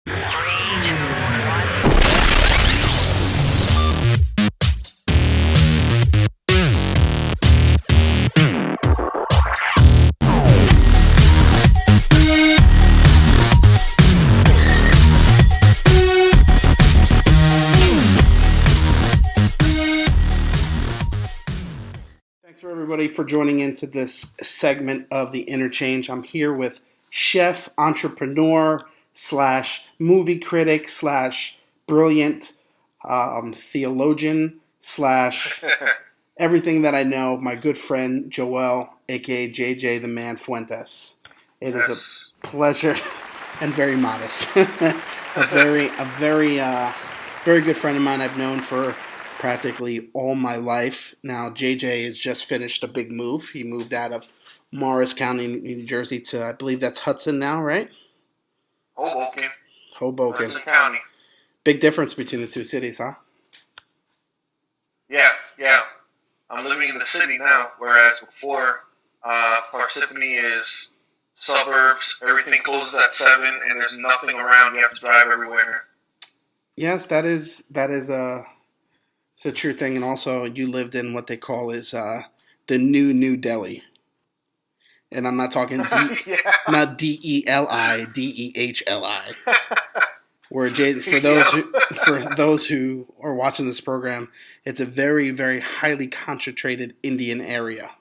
Three, two, one. Thanks for everybody for joining into this segment of the Interchange. I'm here with chef, entrepreneur, slash movie critic, slash brilliant theologian, slash everything that I know, my good friend Joel, aka JJ the Man Fuentes. It is a pleasure and very modest. a very good friend of mine I've known for practically all my life. Now, JJ has just finished a big move. He moved out of Morris County, New Jersey to, I believe that's Hudson now, right? Hoboken. Hudson County. Big difference between the two cities, huh? Yeah. I'm living in the city now, whereas before, Parsippany is suburbs. Everything closes at 7, and there's nothing around. You have to drive everywhere. Yes, that is it's a true thing. And also, you lived in what they call is the New Delhi. And I'm not talking not DELI, DEHLI. Where for those who are watching this program, it's a very, very highly concentrated Indian area.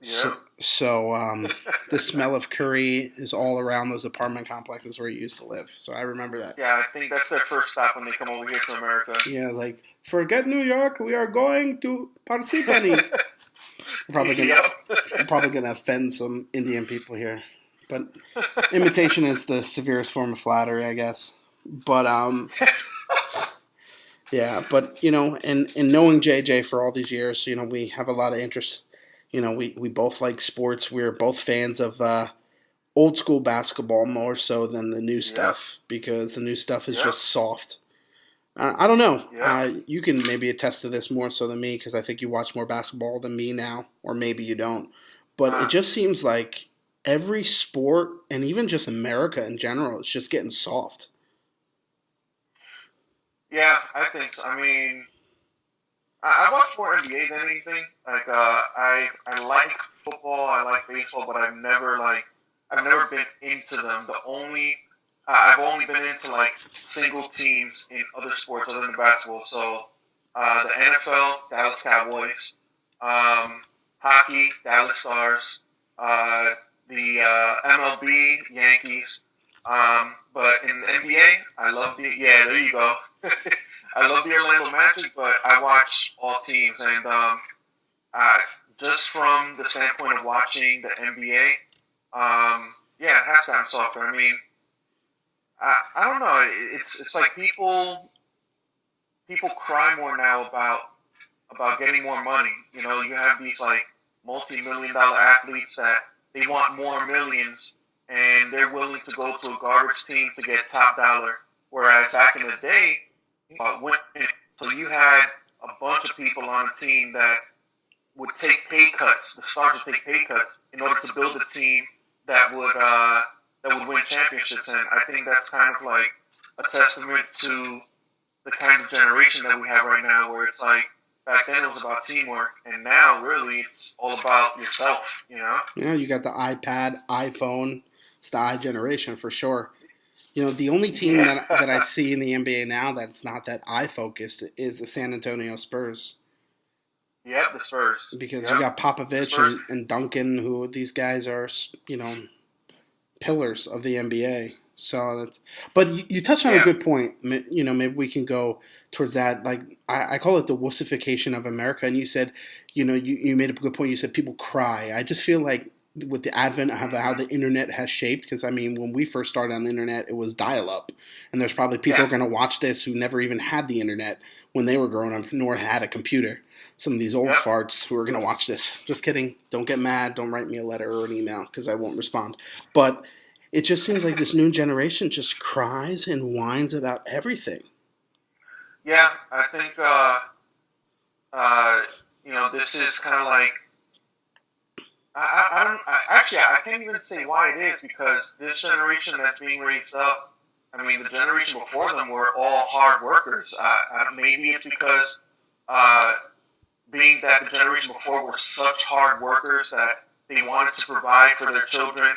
Yeah. So the smell of curry is all around those apartment complexes where you used to live. So I remember that. Yeah, I think that's their first stop when they come over here to America. Yeah, like, forget New York, we are going to Parsippany. I'm probably gonna offend some Indian people here, but imitation is the severest form of flattery, I guess. But yeah. But in knowing JJ for all these years, we have a lot of interest. We both like sports. We're both fans of old school basketball more so than the new stuff because the new stuff is just soft. I don't know. You can maybe attest to this more so than me because I think you watch more basketball than me now, or maybe you don't. But it just seems like every sport, and even just America in general, it's just getting soft. Yeah, I think so. I mean, I watch more NBA than anything. Like, I like football, I like baseball, but I've never been into them. I've only been into like single teams in other sports other than basketball. So, the NFL, Dallas Cowboys, hockey, Dallas Stars, the MLB, Yankees. But in the NBA, I love there you go. I love the Orlando Magic, but I watch all teams, and just from the standpoint of watching the NBA, it has to have softer. I mean, I don't know. It's like people cry more now about getting more money. You have these like multi-million-dollar athletes that they want more millions, and they're willing to go to a garbage team to get top dollar. Whereas back in the day, so you had a bunch of people on a team that would take pay cuts. The stars would take pay cuts in order to build a team that would win championships. And I think that's kind of like a testament to the kind of generation that we have right now, where it's like back then it was about teamwork, and now really it's all about yourself. Yeah, you got the iPad, iPhone. It's the I generation for sure. The only team that I see in the NBA now that's not that eye-focused is the San Antonio Spurs. Yep, the Spurs. Because you got Popovich and Duncan, who these guys are, pillars of the NBA. So but you touched on a good point. Maybe we can go towards that. Like I call it the wussification of America. And you said, you made a good point. You said people cry. I just feel like with the advent of how the internet has shaped, because I mean, when we first started on the internet, it was dial-up, and there's probably people going to watch this who never even had the internet when they were growing up, nor had a computer. Some of these old farts who are going to watch this. Just kidding. Don't get mad. Don't write me a letter or an email because I won't respond. But it just seems like this new generation just cries and whines about everything. Yeah, I think this is kind of like. I can't even say why it is, because this generation that's being raised up I mean, the generation before them were all hard workers. Maybe it's because uh, being that the generation before were such hard workers that they wanted to provide for their children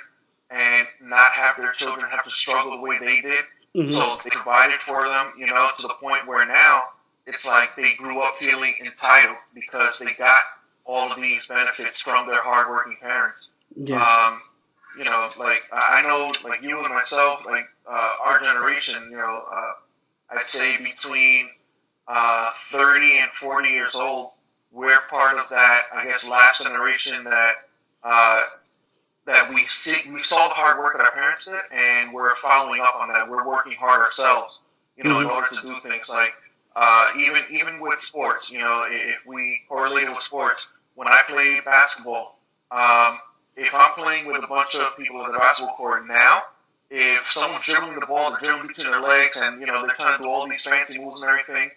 and not have their children have to struggle the way they did. Mm-hmm. So they provided for them, to the point where now it's like they grew up feeling entitled because they got all of these benefits from their hardworking parents. Yeah. Like I know, like you and myself, like our generation, I'd say between 30 and 40 years old, we're part of that, I guess, last generation that we saw the hard work that our parents did, and we're following up on that. We're working hard ourselves, in order to do things like even with sports. If we correlate it with sports, when I played basketball, if I'm playing with a bunch of people at the basketball court now, if someone's dribbling the ball, they're dribbling between their legs, and they're trying to do all these fancy moves and everything,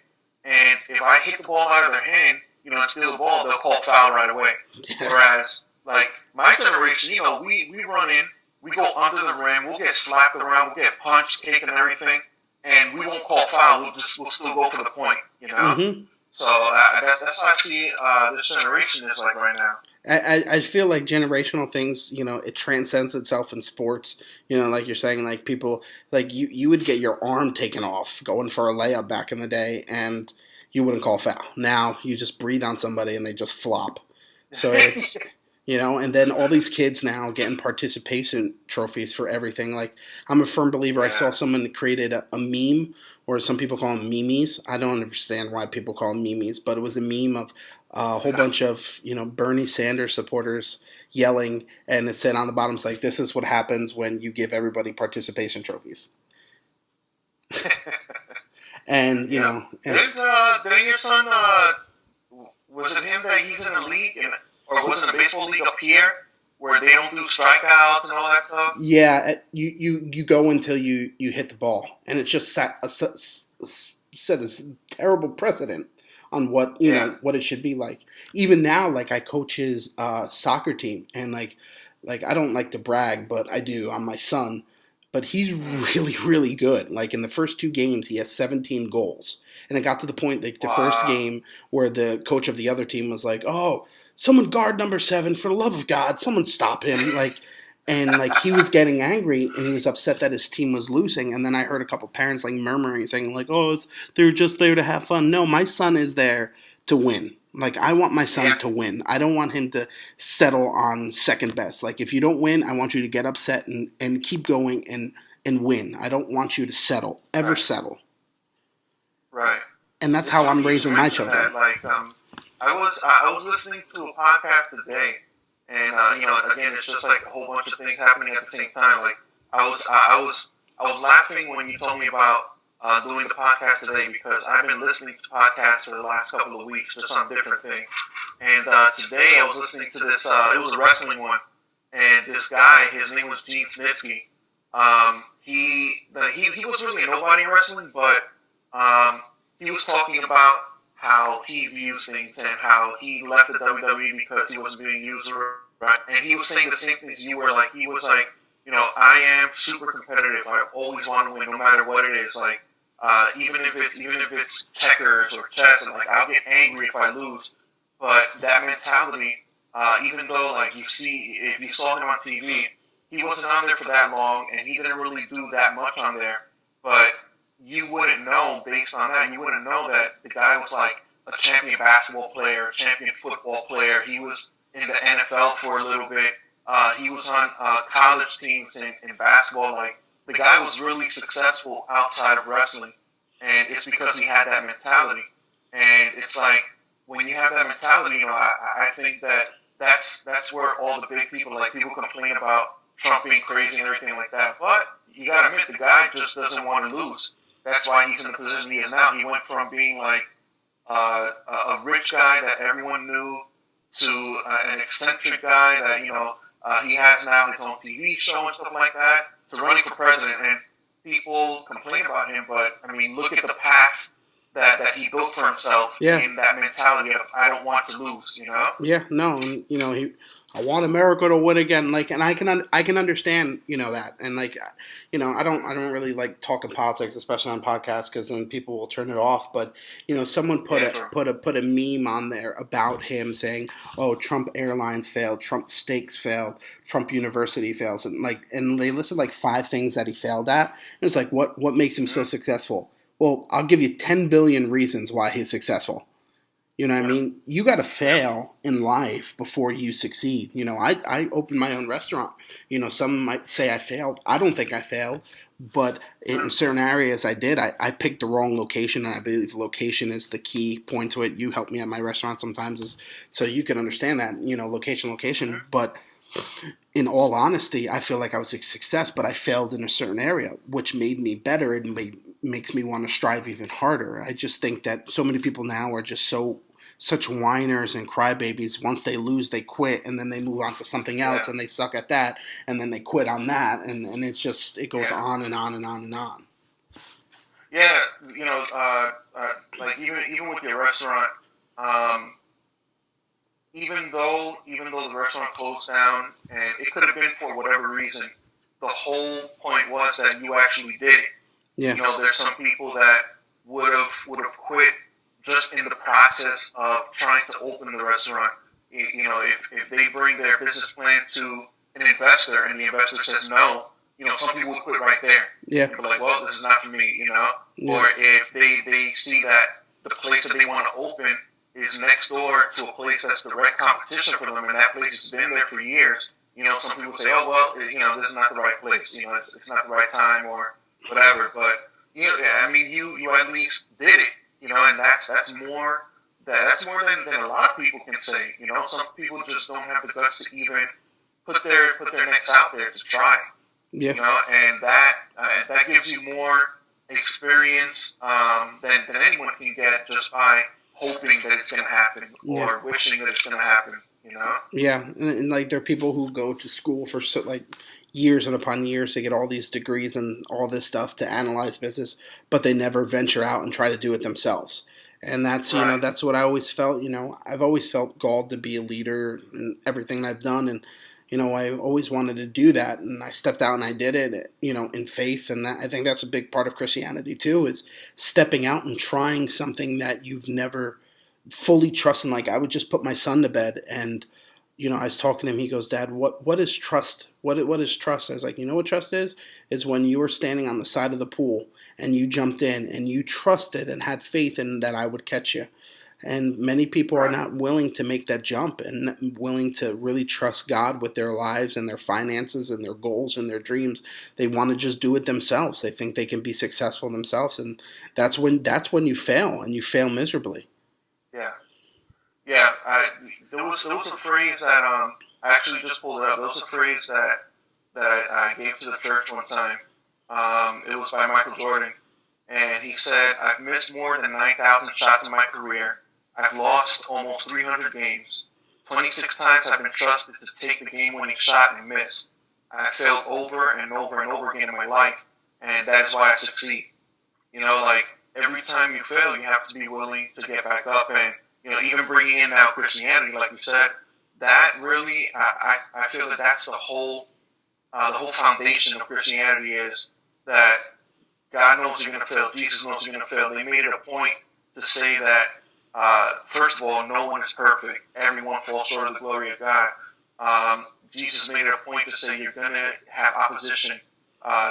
and if I hit the ball out of their hand, and steal the ball, they'll call foul right away. Whereas, like, my generation, we run in, we go under the rim, we'll get slapped around, we'll get punched, kicked, and everything, and we won't call foul. We'll still go for the point, Mm-hmm. So that's how I see this generation is like right now. I feel like generational things, it transcends itself in sports. Like you're saying, like people, like you would get your arm taken off going for a layup back in the day, and you wouldn't call foul. Now you just breathe on somebody and they just flop. So it's, and then all these kids now getting participation trophies for everything. Like, I'm a firm believer. I saw someone created a meme, or some people call them memes. I don't understand why people call them memes, but it was a meme of a whole bunch of, Bernie Sanders supporters yelling, and it said on the bottom, it's like, this is what happens when you give everybody participation trophies. And, didn't your son, was it him that he's in a league, or was it a baseball league up here, where they don't do strikeouts and all that stuff? Yeah, you go until you hit the ball, and it just set a terrible precedent on what what it should be like. Even now, like, I coach his soccer team, and like I don't like to brag, but I do on my son. But he's really, really good. Like, in the first 2 games, he has 17 goals, and it got to the point, like, the first game where the coach of the other team was like, "Oh, someone guard number 7, for the love of God, someone stop him." And he was getting angry, and he was upset that his team was losing. And then I heard a couple parents like murmuring, saying like, "Oh, they're just there to have fun." No, my son is there to win. Like, I want my son to win. I don't want him to settle on second best. Like, if you don't win, I want you to get upset and keep going and win. I don't want you to settle, ever settle. Right. And that's how I'm raising my children. I was listening to a podcast today, and again, it's just like a whole bunch of things happening at the same time. Like, I was laughing when you told me about doing the podcast today, because I've been listening to podcasts for the last couple of weeks, just on different things. And today I was listening to this. It was a wrestling one, and this guy, his name was Gene Snitsky. He was really a nobody in wrestling, but he was talking about how he views things and how he left the WWE because he wasn't being used right. And he was saying the same things you were. Like, he was like, I am super competitive. I always want to win, no matter what it is. Like, even if it's checkers or chess, and like, I'll get angry if I lose. But that mentality, even though, like, if you saw him on TV, he wasn't on there for that long, and he didn't really do that much on there. But you wouldn't know, based on that, you wouldn't know that the guy was like a champion basketball player, a champion football player. He was in the NFL for a little bit. He was on college teams in basketball. Like, the guy was really successful outside of wrestling, and it's because he had that mentality. And it's like, when you have that mentality, I think that's where all the big people, like, people complain about Trump being crazy and everything like that. But you got to admit, the guy just doesn't want to lose. That's why he's in the position he is now. He went from being like a rich guy that everyone knew to an eccentric guy that, he has now his own TV show and stuff like that, to running for president. And people complain about him, but, I mean, look at the path that he built for himself in that mentality of, I don't want to lose, Yeah, no, I want America to win again. Like, and I can understand, that. And like, I don't really like talking politics, especially on podcasts, because then people will turn it off. But someone put a meme on there about him saying, "Oh, Trump Airlines failed, Trump Steaks failed, Trump University fails," and they listed like 5 things that he failed at. And it's like, what makes him so successful? Well, I'll give you 10 billion reasons why he's successful. You know what I mean? You got to fail in life before you succeed. I opened my own restaurant. Some might say I failed. I don't think I failed. But in certain areas I did. I picked the wrong location, and I believe location is the key point to it. You help me at my restaurant sometimes so you can understand that, location. But in all honesty, I feel like I was a success, but I failed in a certain area, which made me better and makes me want to strive even harder. I just think that so many people now are just such whiners and crybabies. Once they lose, they quit, and then they move on to something else, and they suck at that, and then they quit on that, and it goes on and on and on and on. Yeah, like even with your restaurant, even though the restaurant closed down, and it could have been for whatever reason, the whole point was that you actually did it. Yeah. There's some people that would have quit just in the process of trying to open the restaurant. If they bring their business plan to an investor and the investor says no, some people would quit right there. Yeah. They're like, well, this is not for me, Yeah. Or if they see that the place that they want to open is next door to a place that's direct competition for them, and that place has been there for years, some people say, oh, well, this is not the right place, it's not the right time or whatever. But, you at least did it. And that's more than a lot of people can say. Some people just don't have the guts to even put their necks out there to try. Yeah. And that gives you more experience than anyone can get just by hoping that it's going to happen or wishing that it's going to happen. Yeah, and like there are people who go to school for years and upon years to get all these degrees and all this stuff to analyze business, but they never venture out and try to do it themselves. And that's, that's what I always felt, I've always felt called to be a leader in everything I've done. And, I always wanted to do that. And I stepped out and I did it, in faith. And I think that's a big part of Christianity too, is stepping out and trying something that you've never fully trusted. Like I would just put my son to bed and, I was talking to him. He goes, "Dad, what is trust? What is trust?" I was like, "You know what trust is? Is when you were standing on the side of the pool and you jumped in and you trusted and had faith in that I would catch you." And many people are not willing to make that jump and willing to really trust God with their lives and their finances and their goals and their dreams. They want to just do it themselves. They think they can be successful themselves, and that's when you fail, and you fail miserably. Yeah. Yeah, there was a phrase that I actually just pulled it up. There was a phrase that I gave to the church one time. It was by Michael Jordan, and he said, "I've missed more than 9,000 shots in my career. I've lost almost 300 games. 26 times I've been trusted to take the game-winning shot and missed. I failed over and over and over again in my life, and that is why I succeed." Like every time you fail, you have to be willing to get back up and. Even bringing in now Christianity, like you said, that really, I feel that that's the whole foundation of Christianity is that God knows you're going to fail. Jesus knows you're going to fail. They made it a point to say that, first of all, no one is perfect. Everyone falls short of the glory of God. Jesus made it a point to say you're going to have opposition.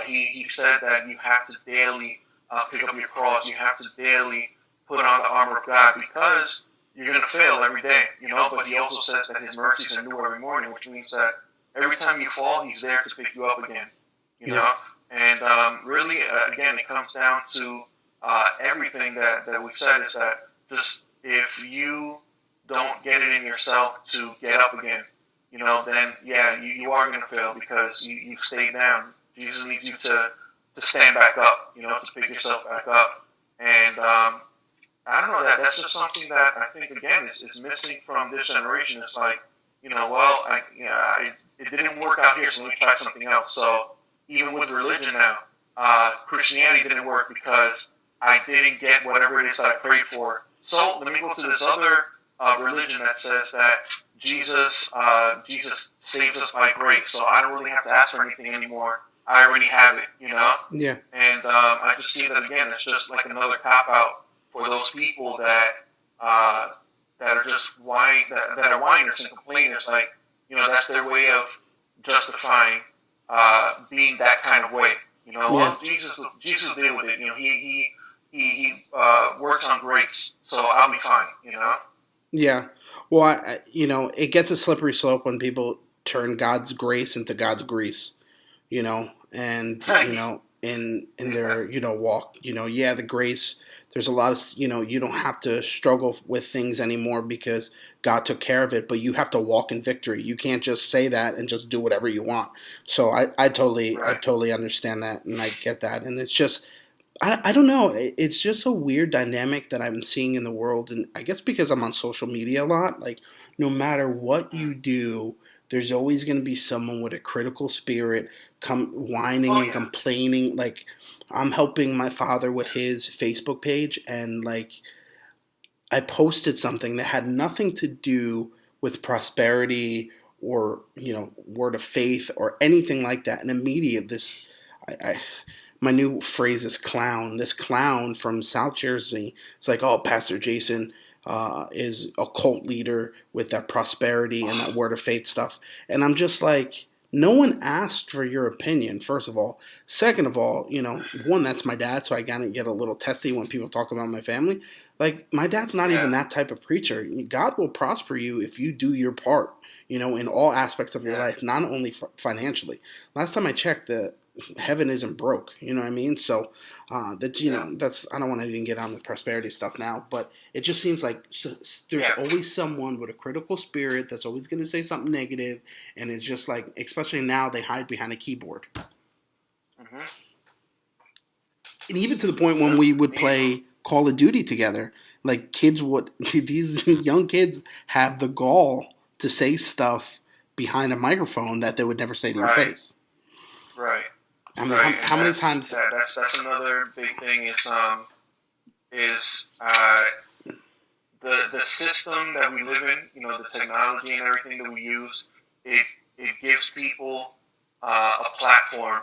He said that you have to daily pick up your cross. You have to daily put on the armor of God because you're going to fail every day, but he also says that his mercies are new every morning, which means that every time you fall, he's there to pick you up again, And really, again, it comes down to everything that we've said is that just if you don't get it in yourself to get up again, then, you are going to fail because you've stayed down. Jesus needs you to stand back up, to pick yourself back up. And I don't know, that's just something that I think, again, is missing from this generation. It's like, it didn't work out here, so let me try something else. So even with religion now, Christianity didn't work because I didn't get whatever it is that I prayed for. So let me go to this other religion that says that Jesus saves us by grace, so I don't really have to ask for anything anymore. I already have it, Yeah. And I just see that again. It's just like another cop out for those people that are just that are whiners and complainers. Like, that's their way of justifying being that kind of way. Well, Jesus deal with it. He works on grace, so I'll be fine. Yeah. Well, it gets a slippery slope when people turn God's grace into God's grease, and, in their, walk, the grace, there's a lot of, you don't have to struggle with things anymore because God took care of it, but you have to walk in victory. You can't just say that and just do whatever you want. So I totally understand that, and I get that. And it's just, I don't know. It's just a weird dynamic that I'm seeing in the world. And I guess because I'm on social media a lot, like, no matter what you do, there's always going to be someone with a critical spirit whining and complaining. Like, I'm helping my father with his Facebook page, and like, I posted something that had nothing to do with prosperity or, word of faith or anything like that. And immediately my new phrase is clown. This clown from South Jersey, it's like, oh, Pastor Jason is a cult leader with that prosperity and that word of faith stuff. And I'm just like, no one asked for your opinion, first of all. Second of all, one, that's my dad, so I gotta get a little testy when people talk about my family. Like, my dad's not even that type of preacher. God will prosper you if you do your part, in all aspects of your life, not only financially. Last time I checked, heaven isn't broke. You know what I mean? So that's, I don't want to even get on the prosperity stuff now, but it just seems like there's always someone with a critical spirit that's always going to say something negative, and it's just like, especially now, they hide behind a keyboard. Mm-hmm. And even to the point when we would play Call of Duty together, like, these young kids have the gall to say stuff behind a microphone that they would never say to your face. Right. I mean, how many times? That's another big thing is the system that we live in. The technology and everything that we use. It gives people a platform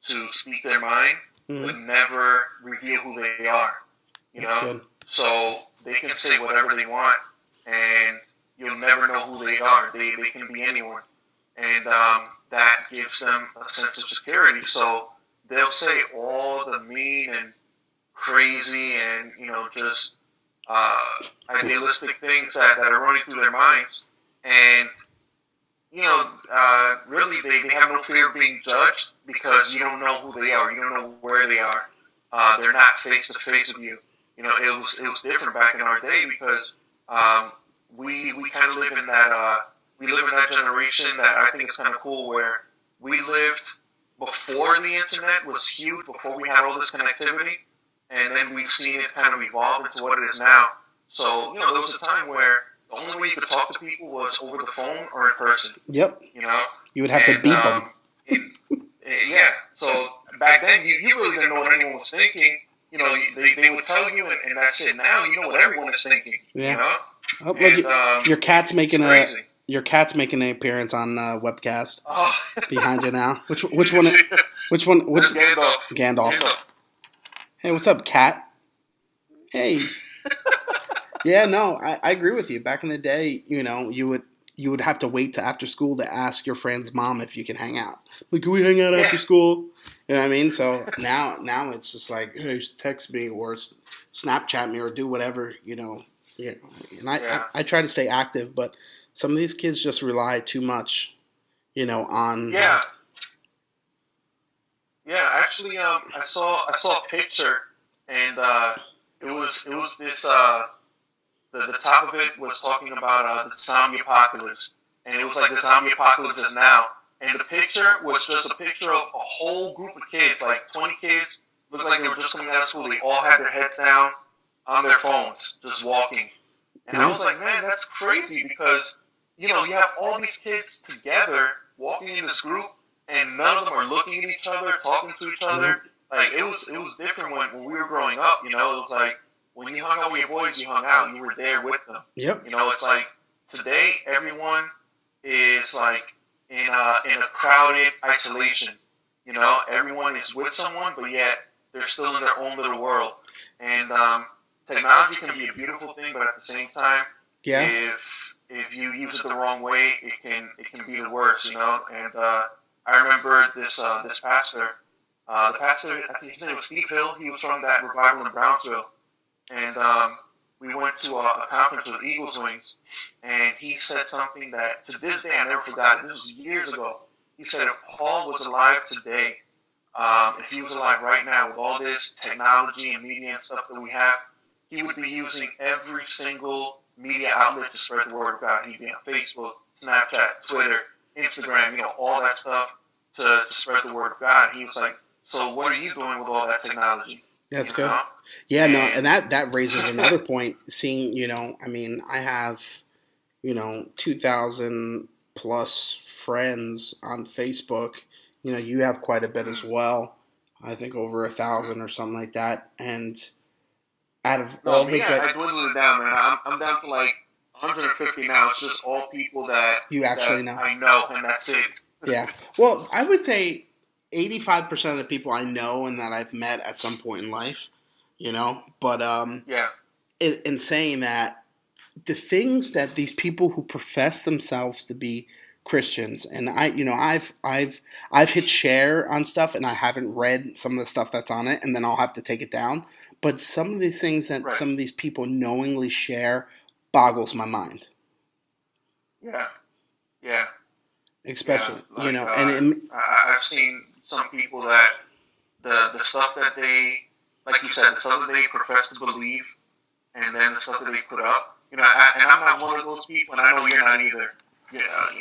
to speak their mind, but never reveal who they are. Good. So they can say whatever they want, and you'll never know who they are. They can be anyone, and that gives them a sense of security. So they'll say all the mean and crazy and just idealistic things that are running through their minds, and really they have no fear of being judged because you don't know who they are. You don't know where they are. They're not face to face with you. It was different back in our day because we kind of live in that generation that I think is kind of cool, where we lived before the internet was huge, before we had all this connectivity, and then we've seen it kind of evolve into what it is now. So there was a time where the only way you could talk to people was over the phone or in person. Yep. You would have to beep them. So back then you really didn't know what anyone was thinking. They would tell you, and that's it. Now you know what everyone is thinking. Yeah. Oh, look, your cat's making an appearance on webcast behind you now. Which one? Which Gandalf. Hey, what's up, cat? Hey. Yeah, no, I agree with you. Back in the day, you would have to wait to after school to ask your friend's mom if you can hang out. Like, can we hang out after school? You know what I mean? So now it's just like, hey, text me or Snapchat me or do whatever, And I try to stay active, but some of these kids just rely too much, on. Yeah. Actually, I saw a picture, and it was this. The top of it was talking about the zombie apocalypse, and it was like the zombie apocalypse is now. And the picture was just a picture of a whole group of kids, like 20 kids, looked like they were just coming out of school. They all had their heads down on their phones, just walking. And I was like, man, that's crazy because, you have all these kids together walking in this group, and none of them are looking at each other, talking to each other. Like, it was different when we were growing up, It was like when you hung out with your boys, you hung out. You were there with them. Yep. You know, it's like today everyone is like in a crowded isolation. You know, everyone is with someone, but yet they're still in their own little world. And technology can be a beautiful thing, but at the same time, Yeah. if you use it the wrong way, it can be the worst. You know, and I remember this pastor. The pastor, I think his name was Steve Hill. He was from that revival in Brownsville, and we went to a conference with Eagles Wings, and he said something that to this day I never forgot. This was years ago. He said if Paul was alive today, if he was alive right now with all this technology and media and stuff that we have, he would be using every single media outlet to spread the word of God. He'd be on Facebook, Snapchat, Twitter, Instagram, you know, all that stuff to spread the word of God. He was like, so what are you doing with all that technology? That's good. Yeah, no, and that raises another point. Seeing, you know, I mean, I have, you know, 2,000 plus friends on Facebook. You know, you have quite a bit as well. I think over 1,000 or something like that. And out of all things I dwindled it down, man. I'm down to like 150 now. It's just all people that you actually know. I know, and that's it. Yeah. Well, I would say 85% of the people I know and that I've met at some point in life, you know, but in saying that, the things that these people who profess themselves to be Christians, and I've hit share on stuff and I haven't read some of the stuff that's on it, and then I'll have to take it down. But some of these things that some of these people knowingly share boggles my mind. Yeah. Yeah. Especially, like, you know, I've seen some people that the stuff that they, like you said, the stuff that they profess to believe, and then the stuff that they put up, you know, and I'm not one of those people, and I know you're not either.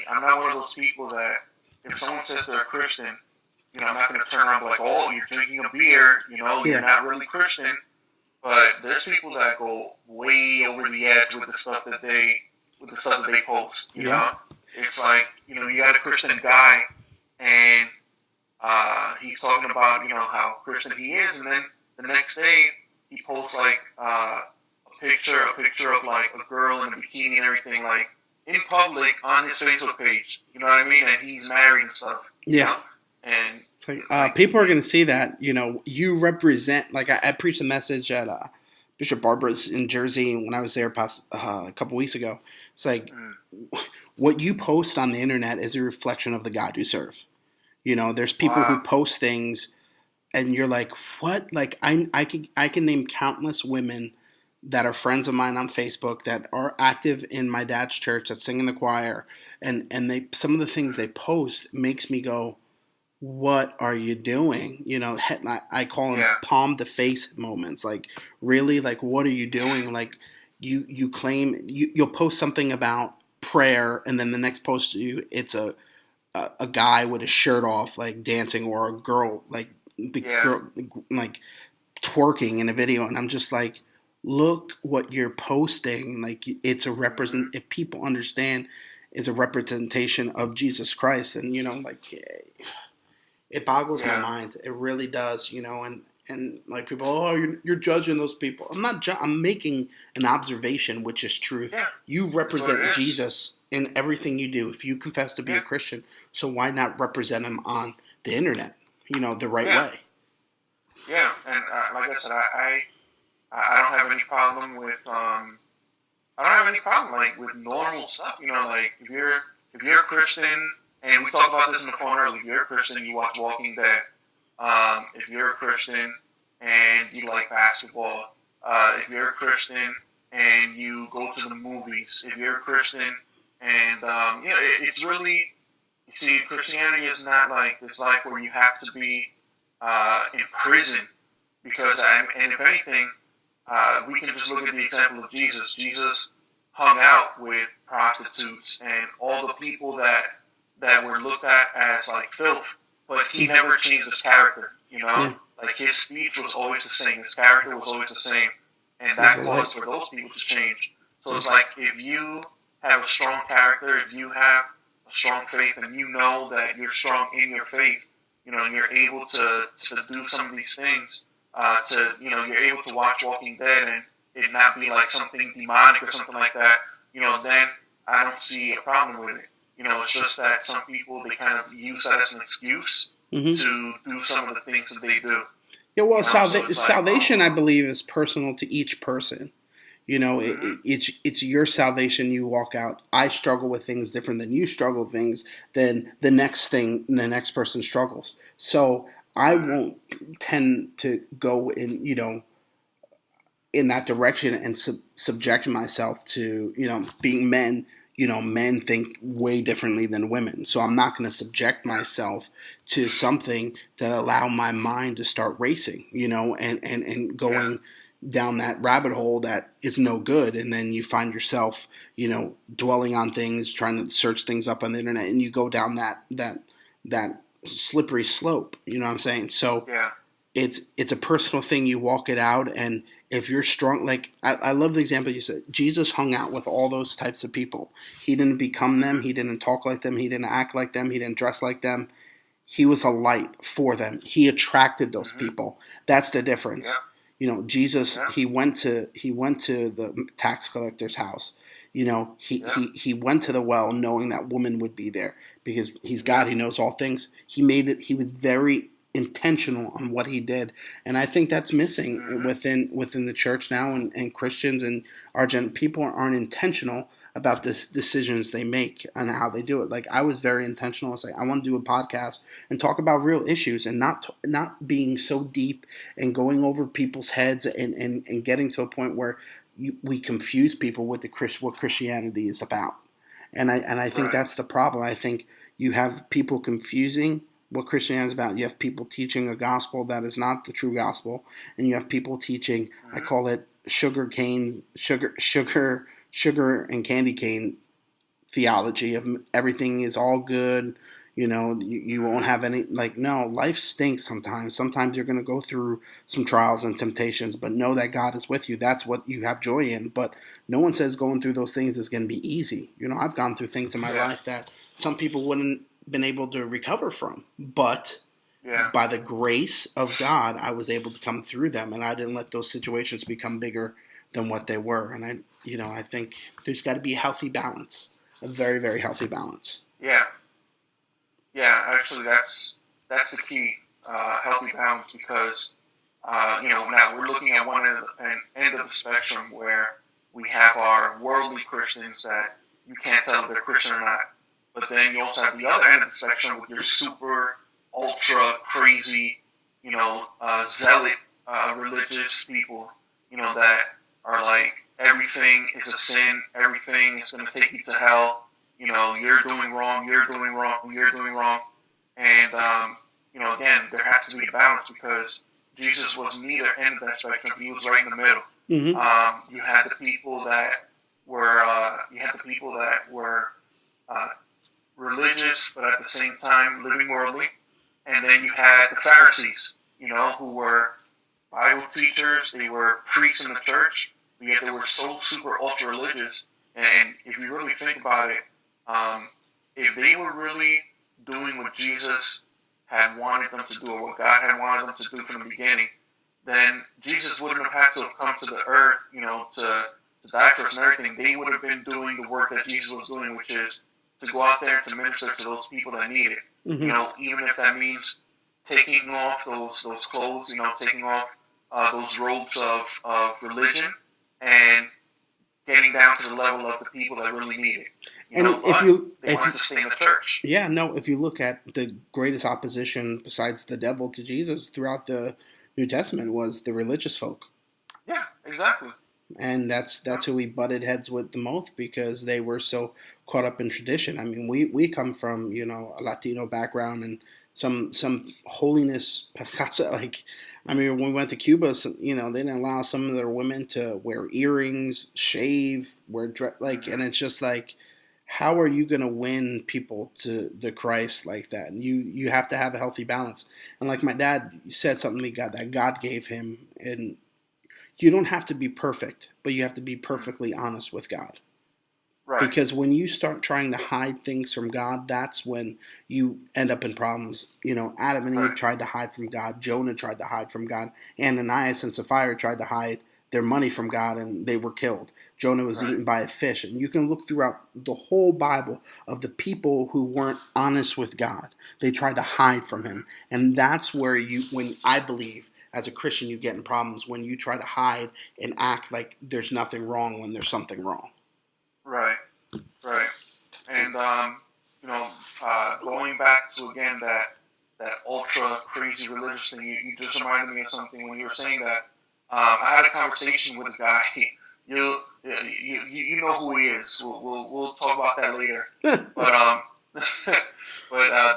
I'm not one of those people that if someone says they're a Christian, you know, I'm not going to turn around and be like, oh, you're drinking a beer, you know, you're not really Christian. But there's people that go way over the edge with the stuff that they post. You know, it's like, you know, you got a Christian guy, and he's talking about, you know, how Christian he is, and then the next day he posts like a picture of like a girl in a bikini and everything, like in public on his Facebook page. You know what I mean? And he's married and stuff. Yeah. You know? And it's like, people are going to see that, you know, you represent, like I preached a message at Bishop Barbara's in Jersey when I was there a couple weeks ago. It's like, what you post on the internet is a reflection of the God you serve. You know, there's people who post things and you're like, what? Like I can name countless women that are friends of mine on Facebook that are active in my dad's church, that sing in the choir, and they, some of the things they post makes me go, what are you doing? You know, I call them palm to face moments. Like, really? Like, what are you doing? Like, you claim, you'll post something about prayer, and then the next post it's a guy with his shirt off, like dancing, or a girl, girl, like twerking in a video. And I'm just like, look what you're posting. Like, it's a if people understand, it's a representation of Jesus Christ. And, you know, like, it boggles my mind. It really does, you know, and like people, oh, you're judging those people. I'm not. I'm making an observation, which is truth. Yeah. You represent Jesus in everything you do. If you confess to be a Christian, so why not represent him on the internet? You know, the right way. Yeah, and like I said, I don't have any problem with like with normal stuff. You know, like if you're a Christian. And we talked about this in the phone earlier. If you're a Christian, you watch Walking Dead. If you're a Christian and you like basketball, if you're a Christian and you go to the movies, if you're a Christian and, you know, it's really, you see, Christianity is not like this life where you have to be in prison. Because, and if anything, we can just look at the example of Jesus. Jesus hung out with prostitutes and all the people that were looked at as like filth, but he never changed his character, you know? Like his speech was always the same, his character was always the same, and that caused for those people to change. So it's like, if you have a strong character, if you have a strong faith, and you know that you're strong in your faith, you know, and you're able to do some of these things, you're able to watch Walking Dead it not be like something demonic or something like that, then I don't see a problem with it. It's just that some people, they kind of use that as an excuse to do some of the things that they do. Yeah, well, salvation, I believe, is personal to each person. It's your salvation. You walk out. I struggle with things different than you struggle with things. Than the next person struggles. So I won't tend to go in that direction and subject myself to being men. Men think way differently than women. So I'm not going to subject myself to something that allow my mind to start racing. And going down that rabbit hole that is no good, and then you find yourself dwelling on things, trying to search things up on the internet, and you go down that slippery slope. You know what I'm saying? So it's a personal thing. You walk it out, and if you're strong, like I love the example you said, Jesus hung out with all those types of people. He didn't become them. He didn't talk like them. He didn't act like them. He didn't dress like them. He was a light for them. He attracted those people. That's the difference. Jesus, he went to the tax collector's house. He went to the well knowing that woman would be there because he's God. He knows all things. He was very intentional on what he did, and I think that's missing within the church now, and Christians and our people aren't intentional about this decisions they make and how they do it. Like I was very intentional. I was like, I want to do a podcast and talk about real issues and not being so deep and going over people's heads and getting to a point where we confuse people with what Christianity is about. And I think that's the problem. I think you have people confusing what Christianity is about. You have people teaching a gospel that is not the true gospel, and you have people teaching, I call it sugar and candy cane theology of everything is all good. You won't have any, no, life stinks sometimes. Sometimes you're going to go through some trials and temptations, but know that God is with you. That's what you have joy in. But no one says going through those things is going to be easy. I've gone through things in my life that some people wouldn't been able to recover from, but by the grace of God, I was able to come through them, and I didn't let those situations become bigger than what they were. And I think there's got to be a healthy balance, a very, very healthy balance. Actually, that's the key, healthy balance, because now we're looking at an end of the spectrum where we have our worldly Christians that you can't tell if they're Christian or not. But then you also have the other end of the spectrum with your super, ultra, crazy, zealot, religious people, that are like, everything is a sin, everything is going to take you to hell, you're doing wrong, you're doing wrong, you're doing wrong. And, again, there has to be a balance, because Jesus was neither end of that spectrum, he was right in the middle. You had the people that were, religious, but at the same time living worldly. And then you had the Pharisees, who were Bible teachers, they were priests in the church, but yet they were so super ultra religious. And if you really think about it, if they were really doing what Jesus had wanted them to do, or what God had wanted them to do from the beginning, then Jesus wouldn't have had to have come to the earth, to die for us and everything. They would have been doing the work that Jesus was doing, which is to go out there to minister to those people that need it. Even if that means taking off those clothes, taking off those robes of religion and getting down to the level of the people that really need it. They wanted to stay in the church. If you look at the greatest opposition besides the devil to Jesus throughout the New Testament was the religious folk. Yeah, exactly. And that's who we butted heads with the most, because they were so caught up in tradition. I mean, we come from, a Latino background and some holiness. When we went to Cuba, they didn't allow some of their women to wear earrings, shave, wear and it's just like, how are you going to win people to the Christ like that? And you have to have a healthy balance. And like my dad said something that God gave him, and you don't have to be perfect, but you have to be perfectly honest with God. Right. Because when you start trying to hide things from God, that's when you end up in problems. Adam and Eve tried to hide from God. Jonah tried to hide from God. Ananias and Sapphira tried to hide their money from God and they were killed. Jonah was Right. eaten by a fish. And you can look throughout the whole Bible of the people who weren't honest with God. They tried to hide from him. And that's where when I believe as a Christian you get in problems, when you try to hide and act like there's nothing wrong when there's something wrong. Right. And, going back to, again, that ultra crazy religious thing, you just reminded me of something when you were saying that. I had a conversation with a guy. You know who he is. We'll talk about that later. But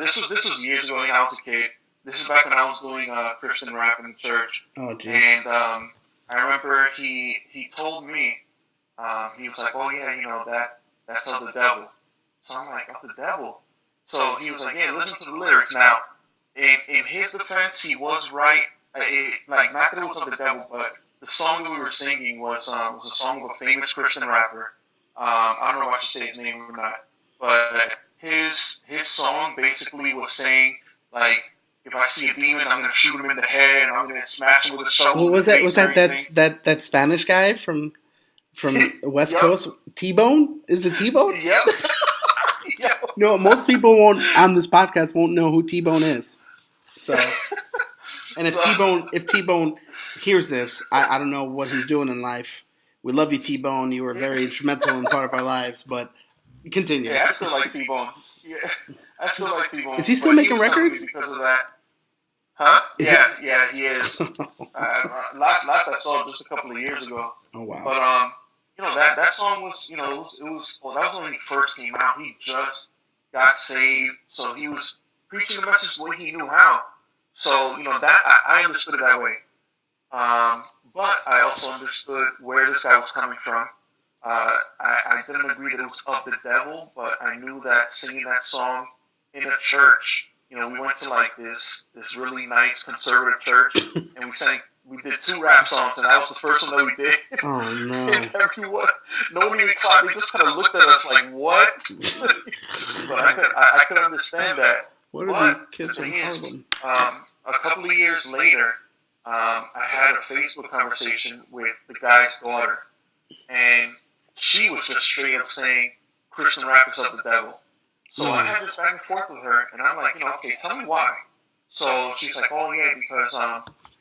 this was years ago when I was a kid. This is back when I was doing Christian rap in the church. Oh, geez. And I remember he told me, he was like, "Oh yeah, that's of the devil." So I'm like, "Of the devil?" So he was like, "Yeah, listen to the lyrics." Now, in his defense, he was right. Not that it was of the devil, but the song that we were singing was a song of a famous Christian rapper. I don't know if I should say his name or not, but his song basically was saying, like, if I see a demon, I'm gonna shoot him in the head and I'm gonna smash him with a shovel. What was that? Was that Spanish guy from the West Coast? T-Bone? Is it T-Bone? Yep. Yep. No, most people on this podcast won't know who T-Bone is. So, and if T-Bone hears this, I don't know what he's doing in life. We love you, T-Bone. You were very instrumental in part of our lives, but continue. Yeah, I still like T-Bone. Yeah, I still like T-Bone. Is he still making records? Because of that. Huh? Yeah, he is. Last I saw it just a couple of years ago. Oh, wow. But that song was, that was when he first came out. He just got saved, so he was preaching the message the way he knew how. So that I understood it that way. But I also understood where this guy was coming from. I didn't agree that it was of the devil, but I knew that singing that song in a church, we went to like this really nice conservative church, and we did 2 rap songs, and that was the first one that we did. Oh, no. And no one even clapped. They just kind of looked at us like, what? But I could understand that. What are these kids from Harlem? A couple of years later, I had a Facebook conversation with the guy's daughter, and she was just straight up saying Christian rap is of the devil. So I had this back and forth with her, and I'm like, okay, tell me why. So she's like, oh yeah, because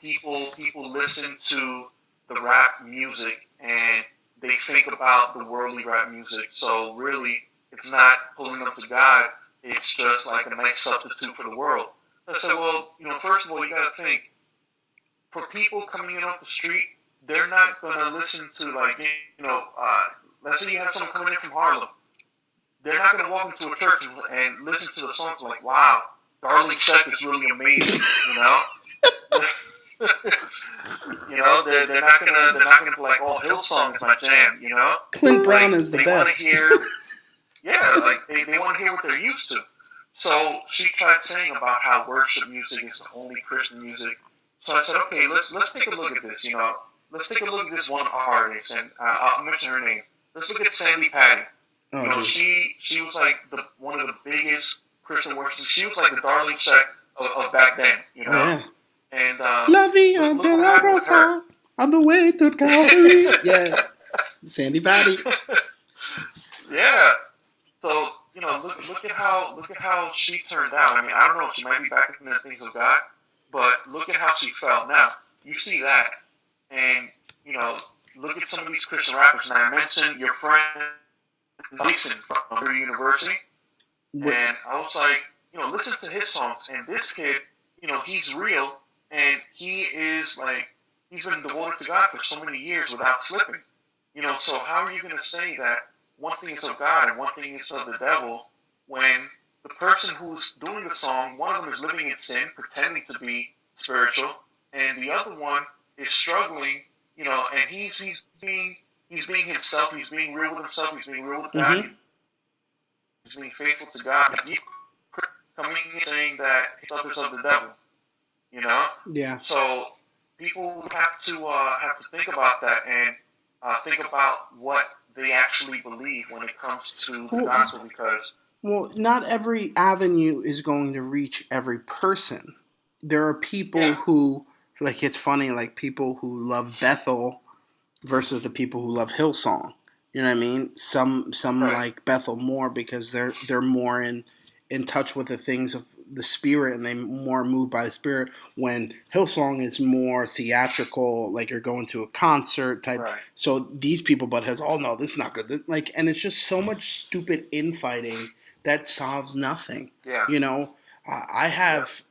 people listen to the rap music and they think about the worldly rap music. So really, it's not pulling them to God. It's just like a nice substitute for the world. I said, well, first of all, you got to think, for people coming in off the street, they're not going to listen to, like, let's say you have someone coming in from Harlem. They're not going to walk into a church and listen to the songs like, wow, Darling Sec is really amazing, they're not gonna be like, oh, Hillsong is my jam, Clint Brown is the they best. They want to hear what they're used to. So she tried saying about how worship music is the only Christian music. So I said, okay, let's take a look at this. Let's take a look at this one artist, and I'll mention her name. Let's look at Sandy Patty. She was like one of the biggest Christian worshipers. She was like the Darling Sec of back then. Yeah. And La Via de la Rosa on the way to Calvary. Yeah, Sandy Patty. Yeah. So look at how she turned out. I mean, I don't know. She might be back in the things of God, but look at how she felt. Now you see that, and look at some of these Christian rappers. Now I mentioned your friend Mason from her university, and I was like, listen to his songs. And this kid, he's real. And he is he's been devoted to God for so many years without slipping. So how are you going to say that one thing is of God and one thing is of the devil when the person who's doing the song, one of them is living in sin, pretending to be spiritual, and the other one is struggling, and he's being himself, he's being real with himself, he's being real with God, he's being faithful to God. And you coming in saying that stuff is of the devil. Yeah. So people have to think about that and think about what they actually believe when it comes to the gospel, because not every avenue is going to reach every person. There are people who, like, it's funny, like people who love Bethel versus the people who love Hillsong. You know what I mean? Some Right. like Bethel more because they're more in touch with the things of the spirit and they more moved by the spirit. When Hillsong is more theatrical, like you're going to a concert type. Right. So these people butt heads. Oh no, this is not good. Like, and it's just so much stupid infighting that solves nothing. Yeah. You know, I have.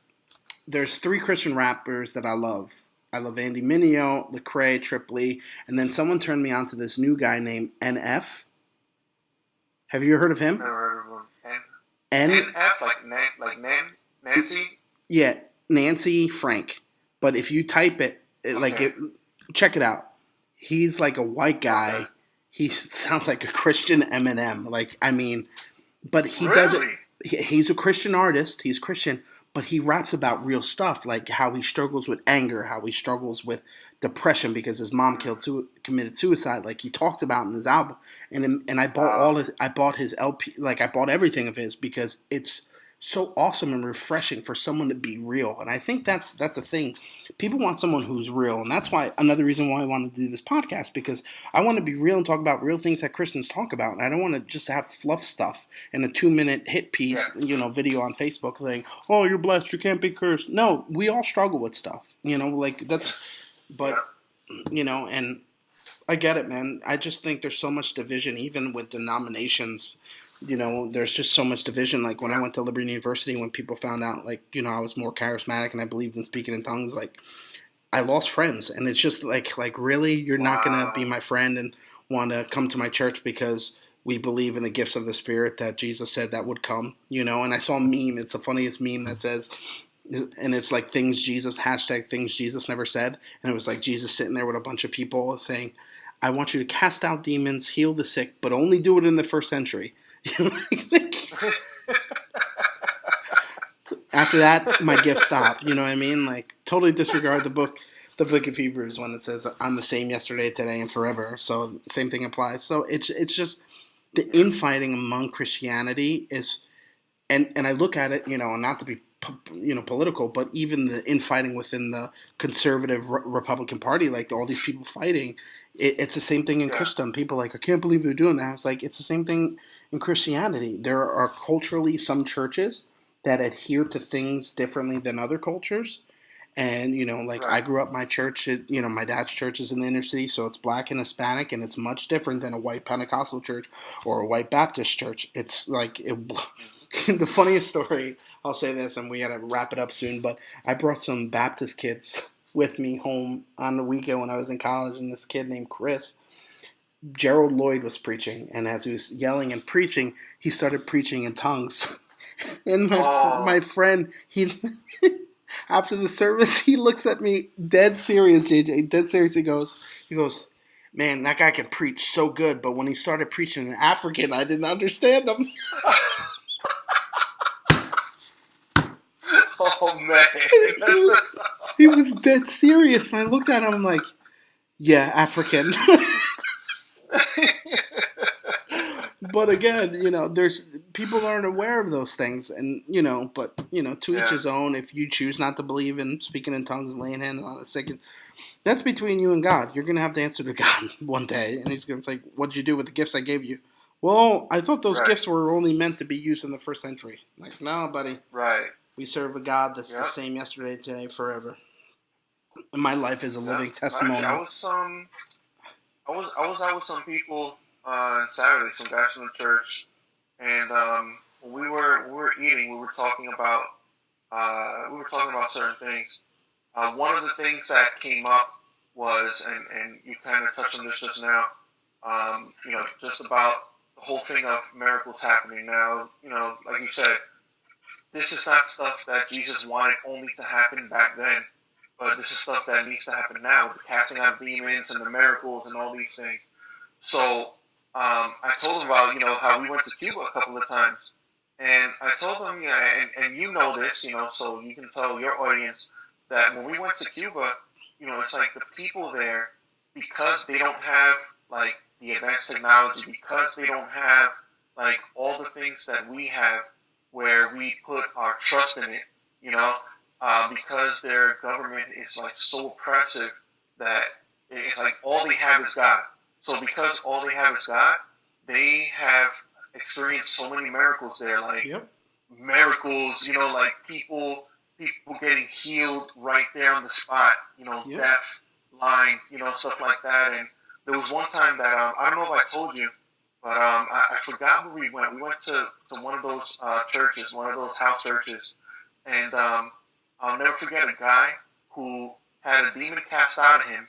There's 3 Christian rappers that I love. I love Andy Mineo, Lecrae, Tripoli, and then someone turned me on to this new guy named NF. Have you heard of him? Never heard of him. N NF, like Nancy? Yeah, Nancy Frank. But if you type it, Okay. check it out. He's like a white guy. Okay. He sounds like a Christian Eminem. Like, I mean, but he does it. Really? He's a Christian artist. He's Christian, but he raps about real stuff, like how he struggles with anger, how he struggles with depression because his mom committed suicide. Like he talks about in his album, and I bought I bought his LP, like I bought everything of his because it's so awesome and refreshing for someone to be real. And I think that's a thing. People want someone who's real, and that's why another reason why I wanted to do this podcast, because I want to be real and talk about real things that Christians talk about, and I don't want to just have fluff stuff in a 2-minute hit piece, video on Facebook saying, "Oh, you're blessed, you can't be cursed." No, we all struggle with stuff, like that's, but and I get it, man. I just think there's so much division, even with denominations. There's just so much division. Like when I went to Liberty University, when people found out, like, I was more charismatic and I believed in speaking in tongues, like I lost friends. And it's just like really, you're not going to be my friend and want to come to my church because we believe in the gifts of the Spirit that Jesus said that would come, And I saw a meme. It's the funniest meme that says, and it's like things Jesus never said. And it was like Jesus sitting there with a bunch of people saying, I want you to cast out demons, heal the sick, but only do it in the first century. After that, my gift stopped. You know what I mean? Like totally disregard the book of Hebrews when it says I'm the same yesterday, today, and forever. So same thing applies. So it's just the infighting among Christianity is, and I look at it, and not to be political, but even the infighting within the conservative Republican Party, like all these people fighting. It's the same thing in Christendom. People are like, I can't believe they're doing that. It's like, it's the same thing in Christianity. There are culturally some churches that adhere to things differently than other cultures. And, I grew up, my church, my dad's church is in the inner city, so it's black and Hispanic, and it's much different than a white Pentecostal church or a white Baptist church. It's like, the funniest story, I'll say this, and we got to wrap it up soon, but I brought some Baptist kids with me home on the weekend when I was in college, and this kid named Chris, Gerald Lloyd was preaching, and as he was yelling and preaching, he started preaching in tongues. And my friend, he after the service, he looks at me dead serious, JJ, dead serious. He goes, man, that guy can preach so good, but when he started preaching in African, I didn't understand him. Oh man, he was dead serious, and I looked at him, I'm like, yeah, African. But again, there's people aren't aware of those things, and but to each his own. If you choose not to believe in speaking in tongues, laying hands on the sick, that's between you and God. You're gonna have to answer to God one day, and He's gonna say, "What did you do with the gifts I gave you?" Well, I thought those gifts were only meant to be used in the first century. Like, no, buddy. Right. We serve a God that's the same yesterday, today, forever. And my life is a living testimony. I was out with some people on Saturday, some guys from the church, and when we were eating, we were talking about certain things. One of the things that came up was, and you kind of touched on this just now, just about the whole thing of miracles happening now. Like you said, this is not stuff that Jesus wanted only to happen back then, but this is stuff that needs to happen now, the casting out of demons and the miracles and all these things. So I told him about, how we went to Cuba a couple of times. And I told him, and this, so you can tell your audience that when we went to Cuba, it's like the people there, because they don't have, like, the advanced technology, because they don't have, like, all the things that we have where we put our trust in it, because their government is, like, so oppressive that it's like all they they have is God. So because all they have is God, they have experienced so many miracles there, like miracles, like people getting healed right there on the spot, deaf, blind, stuff like that. And there was one time that I don't know if I told you, but I forgot where we went. We went to one of those churches, one of those house churches, and I'll never forget a guy who had a demon cast out of him,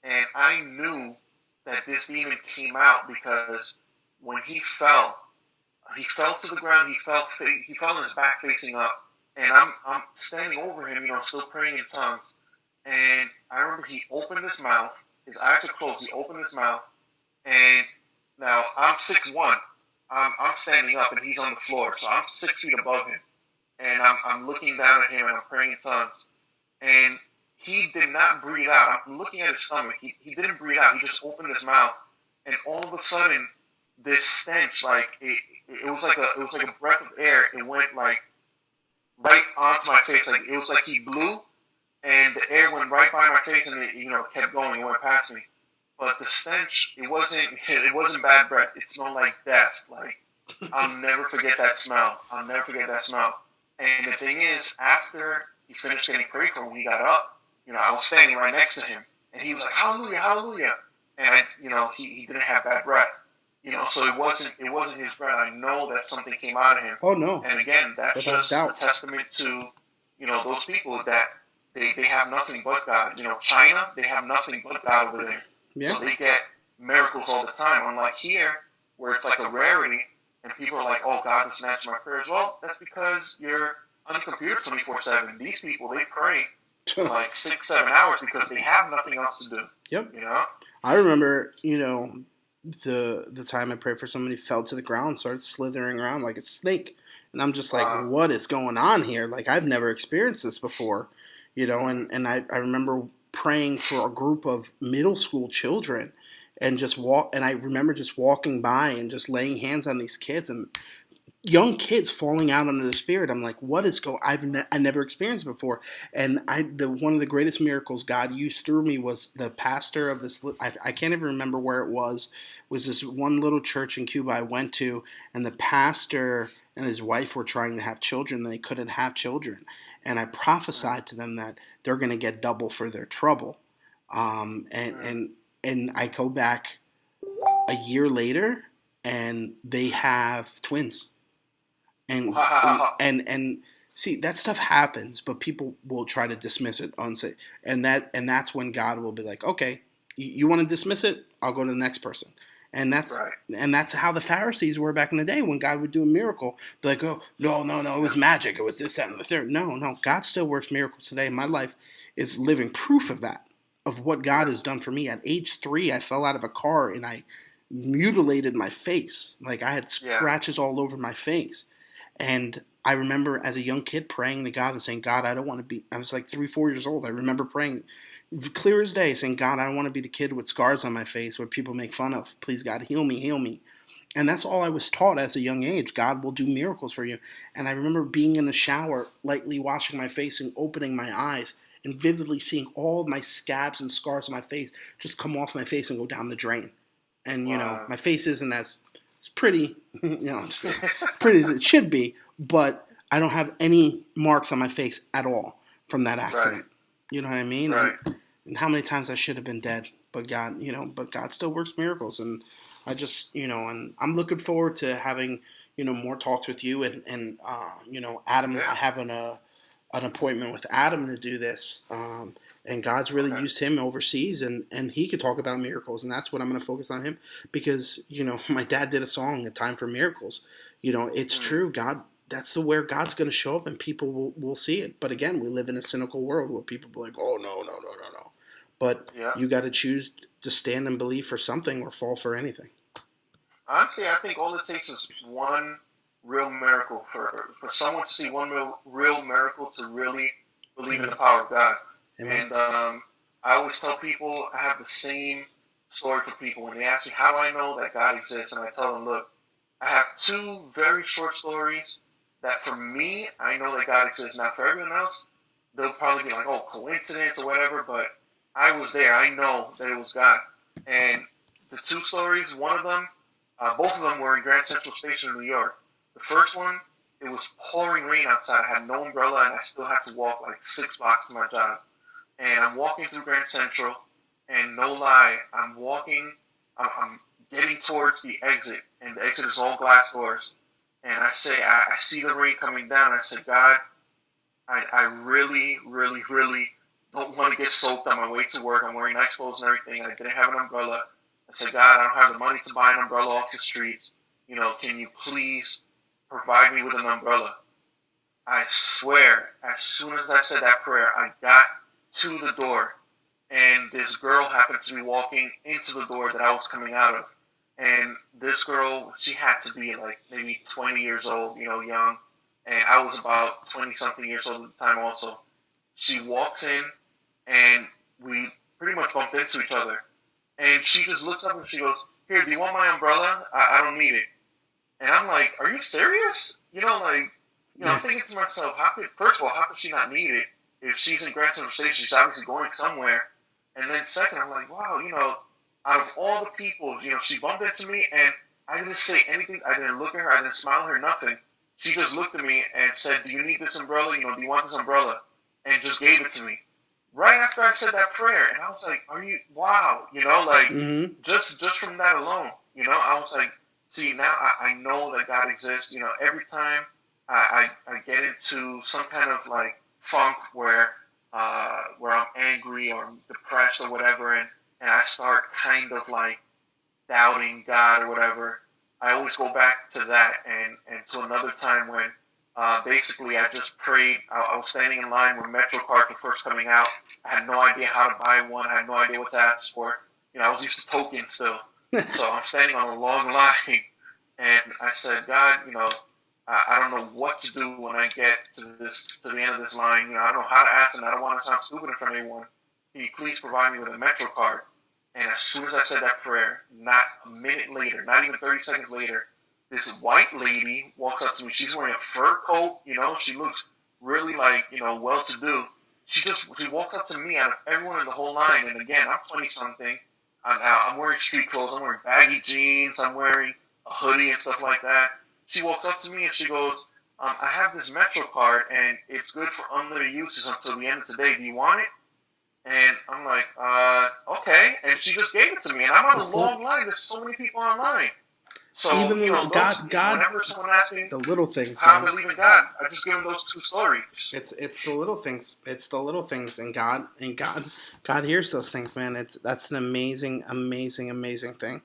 and I knew that this demon came out because when he fell to the ground. He fell on his back facing up, and I'm standing over him, still praying in tongues. And I remember he opened his mouth. His eyes are closed. He opened his mouth, and now I'm 6'1". I'm standing up, and he's on the floor, so I'm 6 feet above him, and I'm looking down at him, and I'm praying in tongues, and he did not breathe out. I'm looking at his stomach. He didn't breathe out. He just opened his mouth, and all of a sudden, this stench, like it was like a breath of air. It went like right onto my face. Like it was like he blew, and the air went right by my face, and it kept going. It went past me. But the stench, it wasn't bad breath. It smelled like death. Like I'll never forget that smell. And the thing is, after he finished getting prayed for, when he got up, I was standing right next to him, and he was like, "Hallelujah, hallelujah!" And he didn't have bad breath. So it wasn't his breath. I know that something came out of him. Oh no! And again, that's just a testament to those people that they have nothing but God. China, they have nothing but God over there. Yeah. So they get miracles all the time. Unlike here, where it's like a rarity, and people are like, "Oh, God doesn't answer my prayers." Well, that's because you're on the computer 24/7. These people, they pray for like 6-7 hours because they have nothing else to do. Yep. I remember, the time I prayed for somebody fell to the ground, started slithering around like a snake. And I'm just like, what is going on here? Like, I've never experienced this before, and I remember praying for a group of middle school children and I remember just walking by and just laying hands on these kids and young kids falling out under the Spirit. I'm like, what is going? I never experienced it before. And one of the greatest miracles God used through me was the pastor of this. I can't even remember where it was. This one little church in Cuba I went to, and the pastor and his wife were trying to have children. And they couldn't have children, and I prophesied to them that they're going to get double for their trouble. And I go back a year later, and they have twins. And see, that stuff happens, but people will try to dismiss it and that's when God will be like, okay, you want to dismiss it? I'll go to the next person. And that's how the Pharisees were back in the day when God would do a miracle. Be like, oh, no, it was magic. It was this, that, and the third. No, God still works miracles today. My life is living proof of that, of what God has done for me. At age 3, I fell out of a car and I mutilated my face. Like I had scratches all over my face. And I remember as a young kid praying to God and saying, God, I was like 3-4 years old. I remember praying clear as day, saying, God, I don't want to be the kid with scars on my face where people make fun of. Please, God, heal me. And that's all I was taught as a young age. God will do miracles for you. And I remember being in the shower, lightly washing my face and opening my eyes and vividly seeing all of my scabs and scars on my face just come off my face and go down the drain. And, my face isn't as pretty, pretty as it should be, but I don't have any marks on my face at all from that accident. Right. You know what I mean? Right. And how many times I should have been dead, but God, but God still works miracles. And I just, and I'm looking forward to having, more talks with you and Adam. I have an appointment with Adam to do this. And God's really used him overseas, and he could talk about miracles, and that's what I'm going to focus on him because, my dad did a song, A Time for Miracles. It's true. God, that's where God's going to show up, and people will see it. But again, we live in a cynical world where people are like, oh, no. But you got to choose to stand and believe for something or fall for anything. Honestly, I think all it takes is one real miracle for someone to see one real miracle to really believe in the power of God. Amen. And I always tell people, I have the same story for people. When they ask me, how do I know that God exists? And I tell them, look, I have 2 very short stories that for me, I know that God exists. Now, for everyone else, they'll probably be like, oh, coincidence or whatever, but I was there. I know that it was God. And the two stories, one of them, both of them were in Grand Central Station in New York. The first one, it was pouring rain outside. I had no umbrella, and I still had to walk like 6 blocks to my job. And I'm walking through Grand Central, and no lie, I'm getting towards the exit, and the exit is all glass doors. And I say, I see the rain coming down, and I said, God, I really, really, really don't want to get soaked on my way to work. I'm wearing nice clothes and everything. I didn't have an umbrella. I said, God, I don't have the money to buy an umbrella off the streets. Can you please provide me with an umbrella? I swear, as soon as I said that prayer, I got to the door, and this girl happened to be walking into the door that I was coming out of. And this girl, she had to be like maybe 20 years old, young. And I was about 20-something years old at the time also. She walks in, and we pretty much bumped into each other. And she just looks up and she goes, "Here, do you want my umbrella? I don't need it." And I'm like, "Are you serious?" I'm thinking to myself, first of all, how could she not need it? If she's in Grand Central Station, she's obviously going somewhere. And then second, I'm like, wow, out of all the people, she bumped into me, and I didn't say anything. I didn't look at her. I didn't smile at her, nothing. She just looked at me and said, "Do you need this umbrella? Do you want this umbrella?" And just gave it to me. Right after I said that prayer, and I was like, wow, just from that alone, I was like, see, now I know that God exists. Every time I get into some kind of like funk where I'm angry or I'm depressed or whatever, and I start kind of like doubting God or whatever, I always go back to that and to another time when basically I just prayed. I was standing in line when Metro cards were first coming out. I had no idea how to buy one. I had no idea what to ask for. I was used to tokens still. So I'm standing on a long line, and I said, God, I don't know what to do when I get to the end of this line. I don't know how to ask, and I don't want to sound stupid in front of anyone. Can you please provide me with a Metro card? And as soon as I said that prayer, not a minute later, not even 30 seconds later, this white lady walks up to me. She's wearing a fur coat. She looks really like, well-to-do. She walks up to me out of everyone in the whole line. And again, I'm 20-something. I'm wearing street clothes. I'm wearing baggy jeans. I'm wearing a hoodie and stuff like that. She walks up to me and she goes, "I have this Metro card, and it's good for unlimited uses until the end of today. Do you want it?" And I'm like, okay. And she just gave it to me. And I'm on a long line. There's so many people online. So, even God, whenever someone asks me the little things, how I believe in God, I just give them those two stories. It's the little things. It's the little things, and God hears those things, man. That's an amazing, amazing, amazing thing,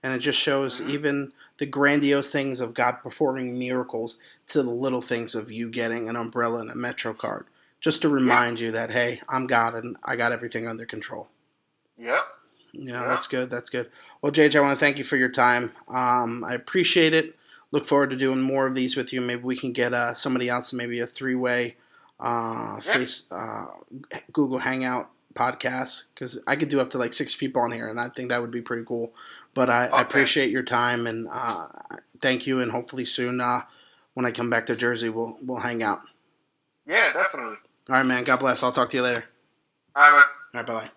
and it just shows even the grandiose things of God performing miracles to the little things of you getting an umbrella and a Metro card, just to remind you that, hey, I'm God and I got everything under control. Yep. That's good. That's good. Well, JJ, I want to thank you for your time. I appreciate it. Look forward to doing more of these with you. Maybe we can get somebody else, maybe a 3-way Google Hangout podcast, because I could do up to like 6 people on here, and I think that would be pretty cool. But I appreciate your time, and thank you, and hopefully soon when I come back to Jersey, we'll hang out. Yeah, definitely. All right, man. God bless. I'll talk to you later. All right, man. All right, bye-bye.